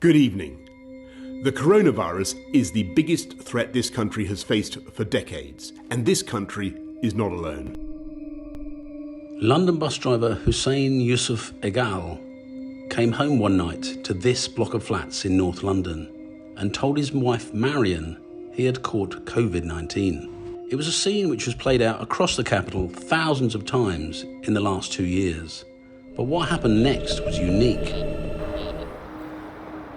Good evening. The coronavirus is the biggest threat this country has faced for decades, and this country is not alone. London bus driver Hussein Yusuf Egal came home one night to this block of flats in North London and told his wife Marion he had caught COVID-19. It was a scene which was played out across the capital thousands of times in the last 2 years. But what happened next was unique.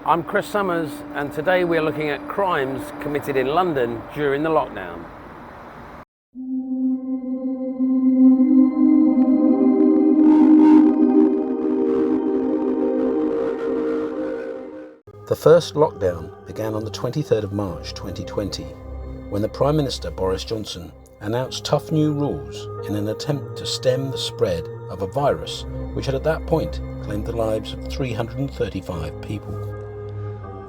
I'm Chris Summers, and today we're looking at crimes committed in London during the lockdown. The first lockdown began on the 23rd of March 2020, when the Prime Minister Boris Johnson announced tough new rules in an attempt to stem the spread of a virus which had at that point claimed the lives of 335 people.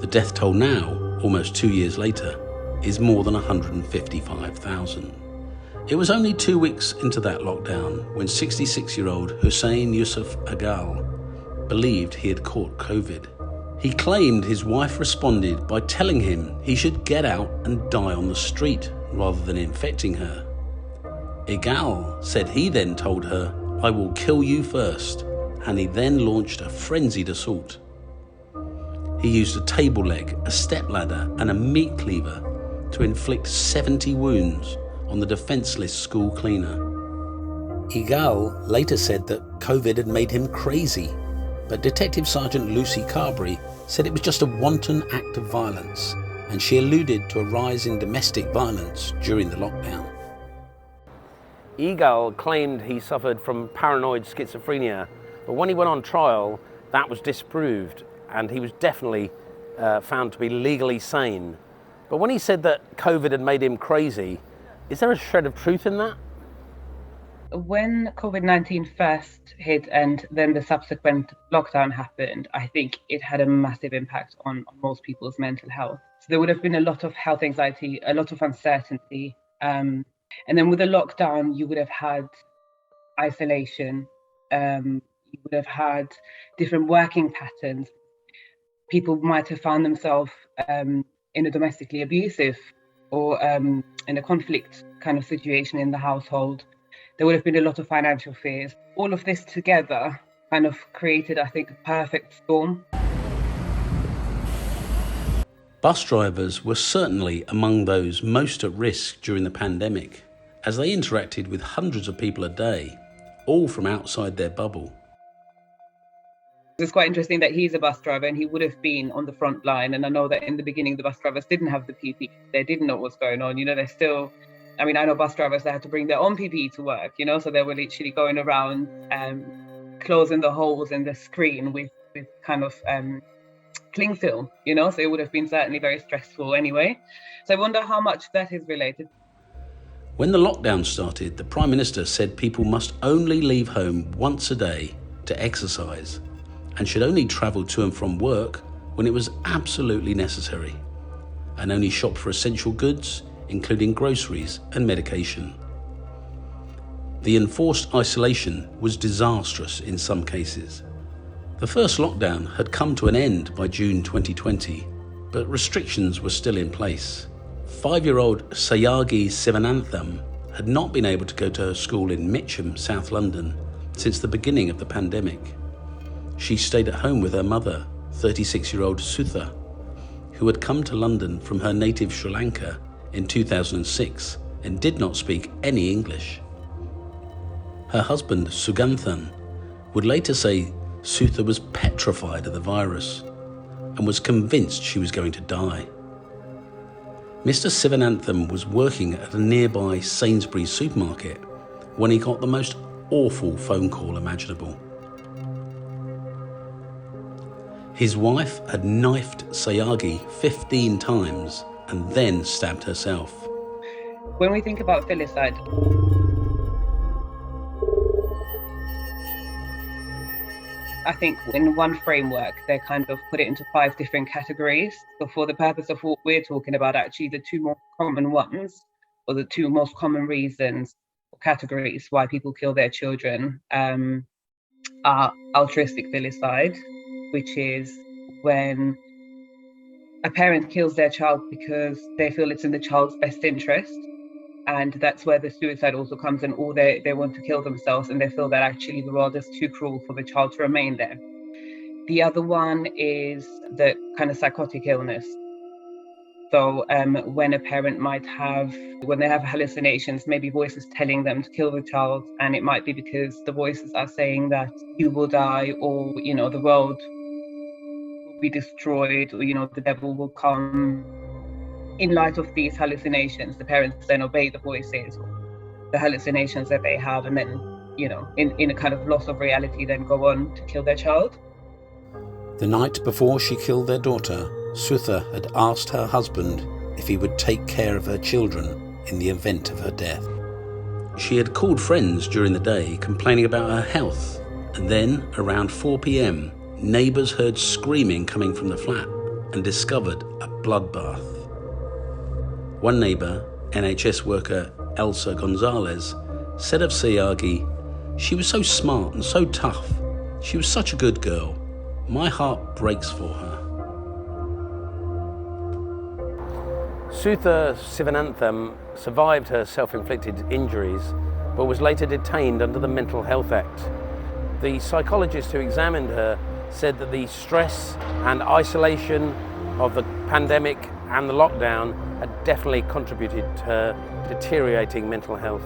The death toll now, almost 2 years later, is more than 155,000. It was only 2 weeks into that lockdown when 66-year-old Hussein Yusuf Egal believed he had caught COVID. He claimed his wife responded by telling him he should get out and die on the street rather than infecting her. Egal said he then told her, "I will kill you first," and he then launched a frenzied assault. He used a table leg, a stepladder and a meat cleaver to inflict 70 wounds on the defenceless school cleaner. Egal later said that COVID had made him crazy, but Detective Sergeant Lucy Carberry said it was just a wanton act of violence, and she alluded to a rise in domestic violence during the lockdown. Egal claimed he suffered from paranoid schizophrenia, but when he went on trial, that was disproved, and he was definitely found to be legally sane. But when he said that COVID had made him crazy, is there a shred of truth in that? When COVID-19 first hit and then the subsequent lockdown happened, I think it had a massive impact on most people's mental health. So there would have been a lot of health anxiety, a lot of uncertainty. And then with the lockdown, you would have had isolation. You would have had different working patterns. People might have found themselves in a domestically abusive or in a conflict kind of situation in the household. There would have been a lot of financial fears. All of this together kind of created, I think, a perfect storm. Bus drivers were certainly among those most at risk during the pandemic, as they interacted with hundreds of people a day, all from outside their bubble. It's quite interesting that he's a bus driver and he would have been on the front line. And I know that in the beginning, the bus drivers didn't have the PPE. They didn't know what's going on. They're still, I know bus drivers that had to bring their own PPE to work, so they were literally going around closing the holes in the screen with kind of cling film, so it would have been certainly very stressful anyway. So I wonder how much that is related. When the lockdown started, the Prime Minister said people must only leave home once a day to exercise and should only travel to and from work when it was absolutely necessary, and only shop for essential goods, including groceries and medication. The enforced isolation was disastrous in some cases. The first lockdown had come to an end by June 2020, but restrictions were still in place. 5-year-old Sayagi Sivanantham had not been able to go to her school in Mitcham, South London, since the beginning of the pandemic. She stayed at home with her mother, 36-year-old Sutha, who had come to London from her native Sri Lanka in 2006 and did not speak any English. Her husband, Suganthan, would later say Sutha was petrified of the virus and was convinced she was going to die. Mr. Sivanantham was working at a nearby Sainsbury's supermarket when he got the most awful phone call imaginable. His wife had knifed Sayagi 15 times and then stabbed herself. When we think about filicide, I think in one framework, they kind of put it into 5 different categories. So for the purpose of what we're talking about, actually the 2 most common ones, or the 2 most common reasons or categories why people kill their children are altruistic filicide, which is when a parent kills their child because they feel it's in the child's best interest. And that's where the suicide also comes in, or they want to kill themselves and they feel that actually the world is too cruel for the child to remain there. The other one is the kind of psychotic illness. So when a parent when they have hallucinations, maybe voices telling them to kill the child, and it might be because the voices are saying that you will die, or, the world will be destroyed, or, the devil will come. In light of these hallucinations, the parents then obey the voices, the hallucinations that they have, and then, in a kind of loss of reality, then go on to kill their child. The night before she killed their daughter, Sutha had asked her husband if he would take care of her children in the event of her death. She had called friends during the day complaining about her health, and then around 4 p.m, neighbours heard screaming coming from the flat and discovered a bloodbath. One neighbour, NHS worker Elsa Gonzalez, said of Siagi, "She was so smart and so tough. She was such a good girl. My heart breaks for her." Sutha Sivanantham survived her self-inflicted injuries, but was later detained under the Mental Health Act. The psychologist who examined her said that the stress and isolation of the pandemic and the lockdown had definitely contributed to her deteriorating mental health.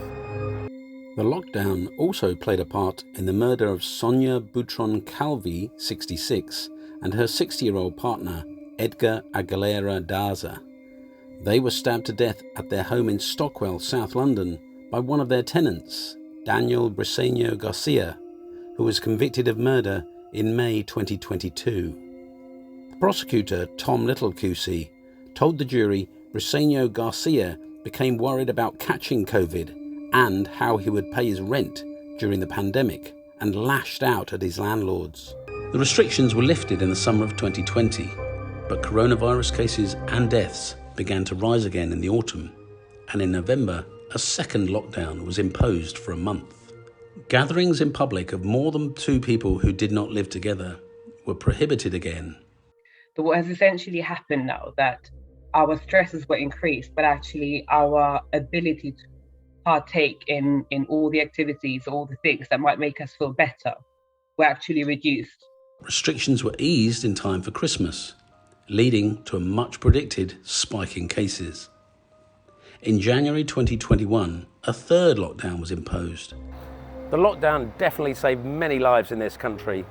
The lockdown also played a part in the murder of Sonia Butron Calvi, 66, and her 60-year-old partner, Edgar Aguilera Daza. They were stabbed to death at their home in Stockwell, South London, by one of their tenants, Daniel Briceño Garcia, who was convicted of murder in May 2022. The prosecutor, Tom Littlecusi, told the jury Briceño Garcia became worried about catching COVID and how he would pay his rent during the pandemic, and lashed out at his landlords. The restrictions were lifted in the summer of 2020, but coronavirus cases and deaths began to rise again in the autumn, and in November, a second lockdown was imposed for a month. Gatherings in public of more than 2 people who did not live together were prohibited again. But what has essentially happened now, that our stresses were increased, but actually our ability to partake in all the activities, all the things that might make us feel better, were actually reduced. Restrictions were eased in time for Christmas, leading to a much predicted spike in cases. In January 2021, a third lockdown was imposed. The lockdown definitely saved many lives in this country,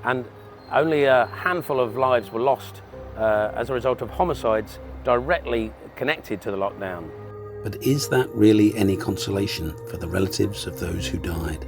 and only a handful of lives were lost as a result of homicides directly connected to the lockdown. But is that really any consolation for the relatives of those who died?